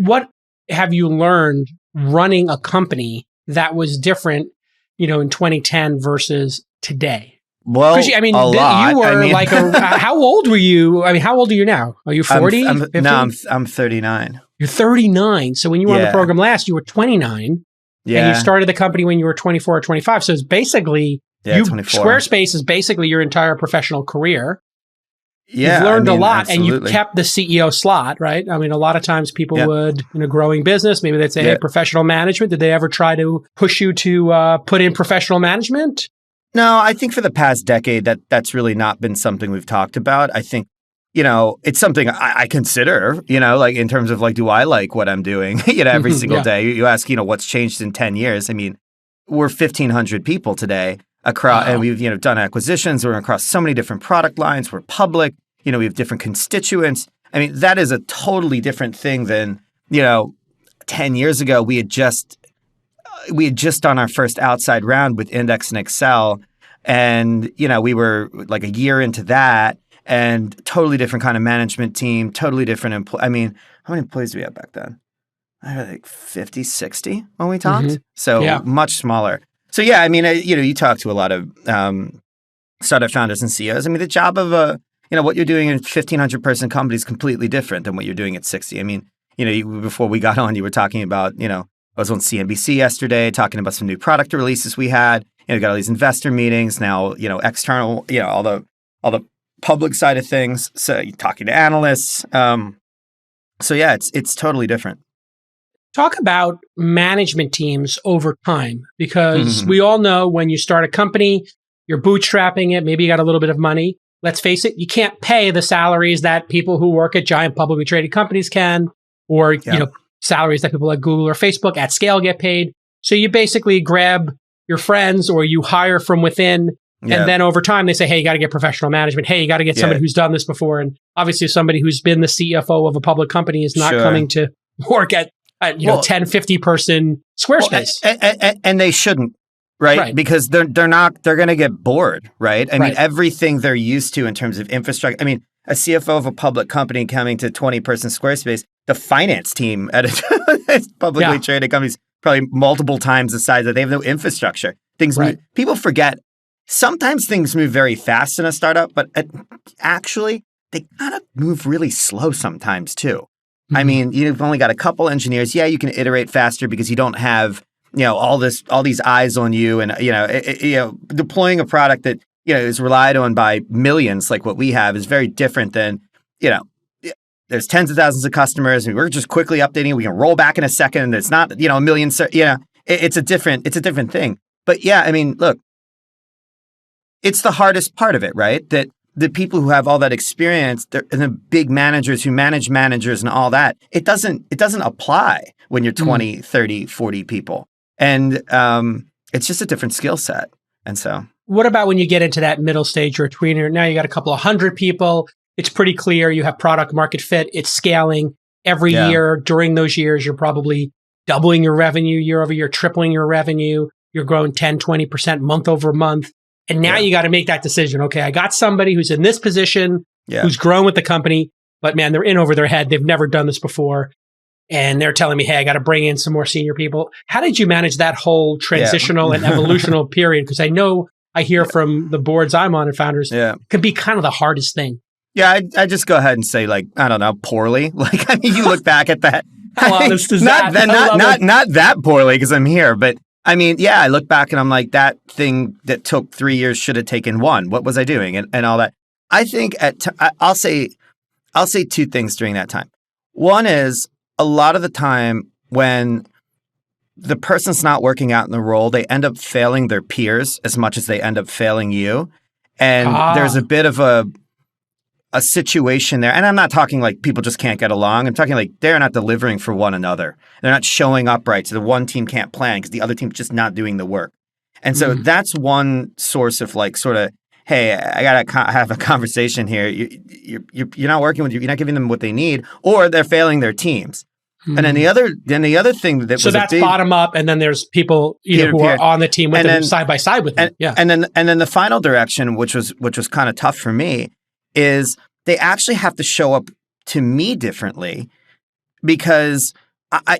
what have you learned running a company that was different, in 2010 versus today? Well, a lot. You were how old were you? I mean, how old are you now? Are you 40? I'm 39. You're 39. So when you were on the program last, you were 29. Yeah. And you started the company when you were 24 or 25. So it's basically, 24. Squarespace is basically your entire professional career. Yeah. You've learned a lot, absolutely. and you've kept the CEO slot, right? I mean, a lot of times people would, in a growing business, maybe they'd say, hey, professional management. Did they ever try to push you to put in professional management? No, I think for the past decade, that's really not been something we've talked about. I think, it's something I consider, like in terms of like, do I like what I'm doing, every single day? You ask, what's changed in 10 years? I mean, we're 1,500 people today across, and we've, done acquisitions. We're across so many different product lines. We're public, we have different constituents. I mean, that is a totally different thing than, 10 years ago, we had just done our first outside round with Index and Excel. And, we were like a year into that and totally different kind of management team, totally different I mean, how many employees do we have back then? I had like 50, 60 when we talked. Mm-hmm. So much smaller. So yeah, I mean, you talk to a lot of startup founders and CEOs. I mean, the job of what you're doing in a 1,500 person company is completely different than what you're doing at 60. I mean, before we got on, you were talking about, I was on CNBC yesterday talking about some new product releases we had. Got all these investor meetings now. External. All the public side of things. So you're talking to analysts. So yeah, it's totally different. Talk about management teams over time, because we all know when you start a company, you're bootstrapping it. Maybe you got a little bit of money. Let's face it, you can't pay the salaries that people who work at giant publicly traded companies can, or salaries that people like Google or Facebook at scale get paid. So you basically grab your friends or you hire from within. And then over time, they say, hey, you got to get professional management. Hey, you got to get somebody who's done this before. And obviously, somebody who's been the CFO of a public company is not coming to work at 10, 50 person Squarespace. Well, and they shouldn't, right? Because they're going to get bored, right? I mean, everything they're used to in terms of infrastructure. I mean, a CFO of a public company coming to 20 person Squarespace, the finance team at a publicly traded company is probably multiple times the size that they have no infrastructure. People forget. Sometimes things move very fast in a startup, but actually they kind of move really slow sometimes too. Mm-hmm. I mean, you've only got a couple engineers. Yeah, you can iterate faster because you don't have, all these eyes on you, and deploying a product that is relied on by millions like what we have is very different than there's tens of thousands of customers and we're just quickly updating. We can roll back in a second, and it's not a million. It's a different thing. But yeah, I mean, look. It's the hardest part of it, right? That the people who have all that experience, and the big managers who manage managers and all that, it doesn't apply when you're 20, 30, 40 people. And it's just a different skill set. And so. What about when you get into that middle stage or a tweener? Now you got a couple of hundred people. It's pretty clear you have product market fit. It's scaling every year. During those years, you're probably doubling your revenue year over year, tripling your revenue. You're growing 10, 20% month over month. And now you got to make that decision. Okay, I got somebody who's in this position, who's grown with the company, but man, they're in over their head. They've never done this before. And they're telling me, hey, I got to bring in some more senior people. How did you manage that whole transitional and evolutional period? Because I hear from the boards I'm on and founders, it can be kind of the hardest thing. Yeah, I just go ahead and say, like, I don't know, poorly. Like, I mean, you look back at that. How honest is that? Not that poorly because I'm here, but I mean, yeah, I look back and I'm like, that thing that took 3 years should have taken 1. What was I doing? And all that. I think I'll say 2 things during that time. One is a lot of the time when the person's not working out in the role, they end up failing their peers as much as they end up failing you. And there's a bit of a situation there. And I'm not talking like people just can't get along. I'm talking like they're not delivering for one another. They're not showing up right. So the one team can't plan because the other team's just not doing the work. And so that's one source of like sort of, hey, I got to have a conversation here. You're not working with you're not giving them what they need, or they're failing their teams. And then the other thing that so that's bottom up, and then there's people who are on the team with them side by side with them. And then the final direction, which was kind of tough for me, is they actually have to show up to me differently because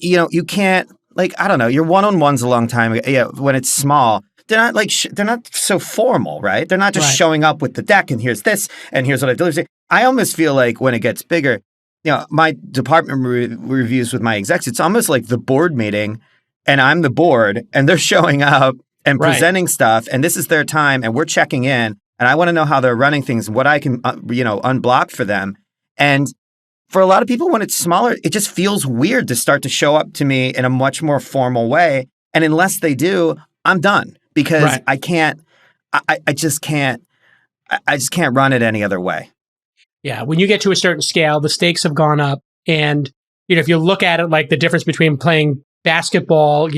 you can't, like, I don't know, your one-on-one's a long time. Yeah, when it's small, they're not like, they're not so formal, right? They're not just showing up with the deck and here's this and here's what I've delivered. I almost feel like when it gets bigger, my department reviews with my execs, it's almost like the board meeting and I'm the board and they're showing up and presenting stuff and this is their time and we're checking in and I want to know how they're running things, what I can, unblock for them. And for a lot of people, when it's smaller, it just feels weird to start to show up to me in a much more formal way. And unless they do, I'm done because I just can't run it any other way. Yeah. When you get to a certain scale, the stakes have gone up. And, if you look at it like the difference between playing basketball,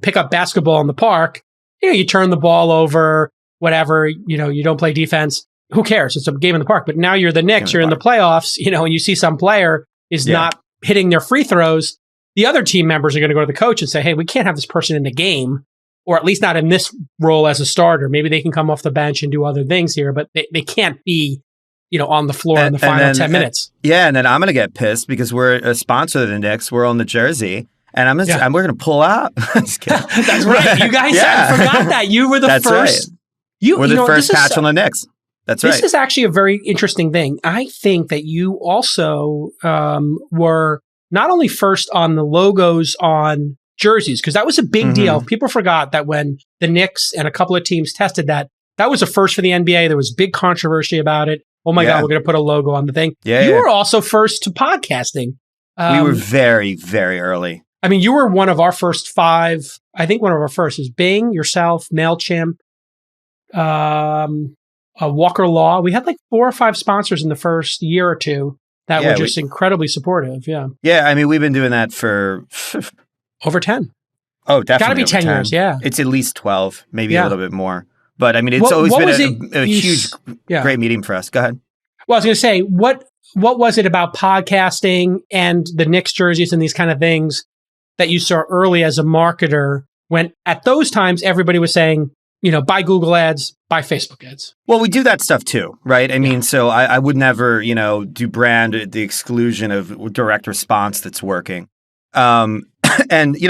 pick up basketball in the park, you turn the ball over, whatever, you don't play defense. Who cares? It's a game in the park. But now you're the Knicks, you're in the playoffs, and you see some player is not hitting their free throws. The other team members are going to go to the coach and say, hey, we can't have this person in the game, or at least not in this role as a starter. Maybe they can come off the bench and do other things here, but they can't be, on the floor in the final 10 minutes. And then I'm going to get pissed because we're a sponsor of the Knicks. We're on the jersey. And we're going to pull out. That's right. You guys forgot that. You were the first. Right. We're the first patch on the Knicks. That's right. This is actually a very interesting thing. I think that you also were not only first on the logos on jerseys, because that was a big deal. People forgot that when the Knicks and a couple of teams tested that was a first for the NBA. There was big controversy about it. Oh my God, we're going to put a logo on the thing. You were also first to podcasting. We were very, very early. I mean, you were one of our first 5. I think one of our first is Bing, yourself, MailChimp, Walker Law. We had like 4 or 5 sponsors in the first year or two that were just incredibly supportive. Yeah. Yeah. I mean, we've been doing that for over 10. Oh, definitely. Got to be 10 years. Yeah. It's at least 12, maybe a little bit more. But I mean, it's always been a huge, great medium for us. Go ahead. Well, I was going to say, what was it about podcasting and the Knicks jerseys and these kind of things that you saw early as a marketer when at those times everybody was saying, buy Google ads, buy Facebook ads? Well, we do that stuff too, right? I mean, so I would never, do brand at the exclusion of direct response that's working. And,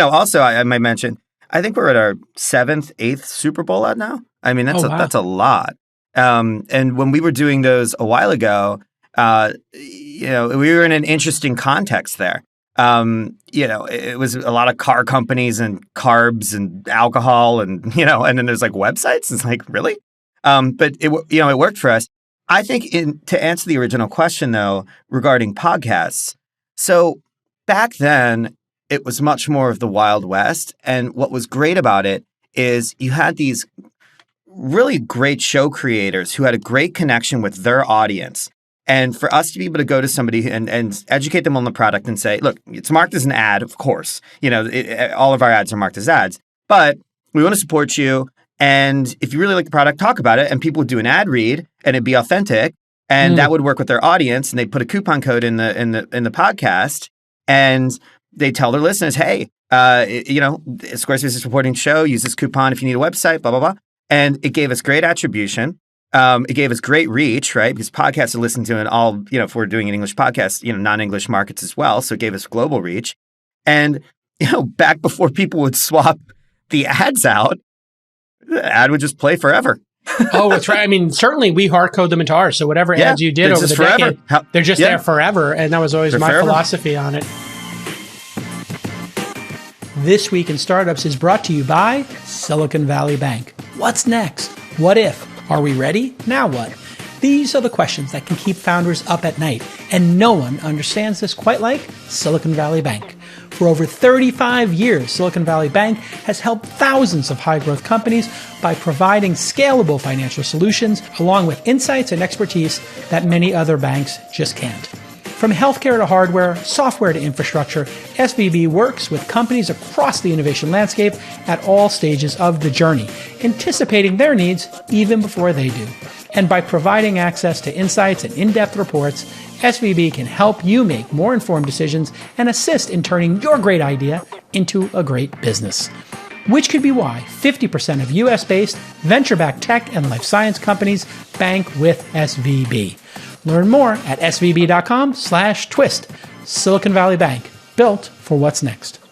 also I might mention, I think we're at our 7th, 8th Super Bowl ad now. I mean, that's a lot. And when we were doing those a while ago, we were in an interesting context there. It was a lot of car companies and carbs and alcohol and then there's like websites. It's like, really? But it worked for us. I think to answer the original question though, regarding podcasts. So back then it was much more of the Wild West. And what was great about it is you had these really great show creators who had a great connection with their audience. And for us to be able to go to somebody and educate them on the product and say, look, it's marked as an ad, of course. All of our ads are marked as ads. But we want to support you. And if you really like the product, talk about it. And people would do an ad read and it'd be authentic. And that would work with their audience. And they'd put a coupon code in the podcast. And they tell their listeners, hey, Squarespace is supporting the show. Use this coupon if you need a website, blah, blah, blah. And it gave us great attribution. It gave us great reach, right? Because podcasts are listened to in all, if we're doing an English podcast, non-English markets as well. So it gave us global reach. And, back before people would swap the ads out, the ad would just play forever. Oh, that's right. I mean, certainly we hard code them into ours. So whatever ads you did over the decade, they're just there forever. And that was always my philosophy on it. This Week in Startups is brought to you by Silicon Valley Bank. What's next? What if? Are we ready? Now what? These are the questions that can keep founders up at night, and no one understands this quite like Silicon Valley Bank. For over 35 years, Silicon Valley Bank has helped thousands of high-growth companies by providing scalable financial solutions along with insights and expertise that many other banks just can't. From healthcare to hardware, software to infrastructure, SVB works with companies across the innovation landscape at all stages of the journey, anticipating their needs even before they do. And by providing access to insights and in-depth reports, SVB can help you make more informed decisions and assist in turning your great idea into a great business. Which could be why 50% of US-based venture-backed tech and life science companies bank with SVB. Learn more at svb.com/twist. Silicon Valley Bank. built for what's next.